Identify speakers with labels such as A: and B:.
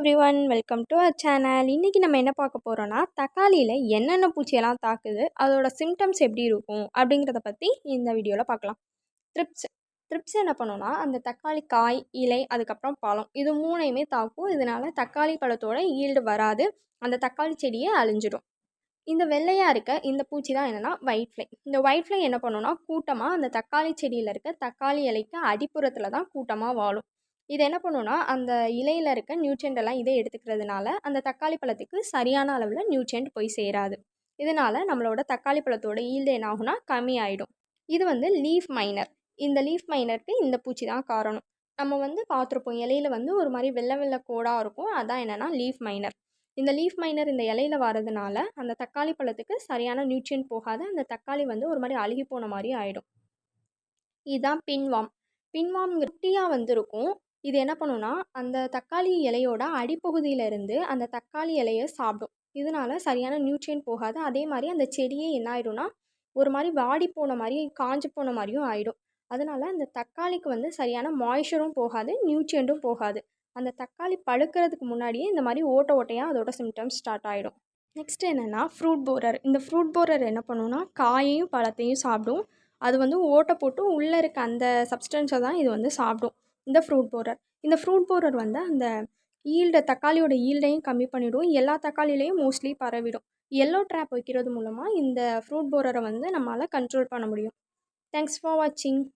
A: Everyone, welcome to our channel. இன்றைக்கி நம்ம என்ன பார்க்க போகிறோன்னா, தக்காளியில் என்னென்ன பூச்சியெல்லாம் தாக்குது, அதோட சிம்டம்ஸ் எப்படி இருக்கும் அப்படிங்கிறத பற்றி இந்த வீடியோவில் பார்க்கலாம். த்ரிப்ஸ் த்ரிப்ஸ் என்ன பண்ணுன்னா, அந்த தக்காளி காய், இலை, அதுக்கப்புறம் பழம் இது மூணையுமே தாக்கும். இதனால் தக்காளி பழத்தோட ஈல்டு வராது, அந்த தக்காளி செடியே அழிஞ்சிடும். இந்த வெள்ளையாக இருக்க இந்த பூச்சி தான் என்னென்னா ஒயிட் ஃப்ளை. இந்த ஒயிட் ஃப்ளை என்ன பண்ணுன்னா, கூட்டமாக அந்த தக்காளி செடியில் இருக்க தக்காளி இலைக்கு அடிப்புறத்தில் தான் கூட்டமாக வாழும். இது என்ன பண்ணுன்னா, அந்த இலையில் இருக்க நியூட்ரியன்ட் எல்லாம் இதை எடுத்துக்கிறதுனால அந்த தக்காளி பழத்துக்கு சரியான அளவில் நியூட்ரியன்ட் போய் சேராது. இதனால் நம்மளோட தக்காளி பழத்தோட ஈல்டு என்ன ஆகுனா கம்மியாயிடும். இது லீஃப் மைனர். இந்த லீஃப் மைனருக்கு இந்த பூச்சி தான் காரணம். நம்ம பார்த்துருப்போம், இலையில் ஒரு மாதிரி வெள்ளை வெள்ளை கோடாக இருக்கும், அதான் என்னென்னா லீஃப் மைனர். இந்த லீஃப் மைனர் இந்த இலையில வரதுனால அந்த தக்காளி பழத்துக்கு சரியான நியூட்ரியன்ட் போகாது, அந்த தக்காளி ஒரு மாதிரி அழுகி போன மாதிரி ஆகிடும். இதுதான் பின்வாம். பின்வாம் குட்டியாக இருக்கும். இது என்ன பண்ணுன்னா, அந்த தக்காளி இலையோட அடிப்பகுதியிலேருந்து அந்த தக்காளி இலையை சாப்பிடும். இதனால் சரியான நியூட்ரியன்ட் போகாது. அதே மாதிரி அந்த செடியே என்ன ஆகிடும்னா, ஒரு மாதிரி வாடி போன மாதிரி காஞ்சு போன மாதிரியும் ஆகிடும். அதனால் அந்த தக்காளிக்கு சரியான மாய்ச்சரும் போகாது, நியூட்ரியண்ட்டும் போகாது. அந்த தக்காளி பழுக்கிறதுக்கு முன்னாடியே இந்த மாதிரி ஓட்டை ஓட்டையாக அதோட சிம்டம்ஸ் ஸ்டார்ட் ஆகிடும். நெக்ஸ்ட் என்னென்னா ஃப்ரூட் போரர். இந்த ஃப்ரூட் போரர் என்ன பண்ணுன்னா, காயையும் பழத்தையும் சாப்பிடும். அது ஓட்டை போட்டு உள்ளே இருக்க அந்த சப்ஸ்டன்ஸை தான் இது சாப்பிடும். இந்த ஃப்ரூட் போரர் அந்த தக்காளியோட ஈல்டையும் கம்மி பண்ணிவிடும். எல்லா தக்காளியிலையும் மோஸ்ட்லி பரவிடும். எல்லோ ட்ராப் வைக்கிறது மூலமாக இந்த ஃப்ரூட் போரரை நம்மளால் கண்ட்ரோல் பண்ண முடியும். தேங்க்ஸ் ஃபார் வாட்சிங்.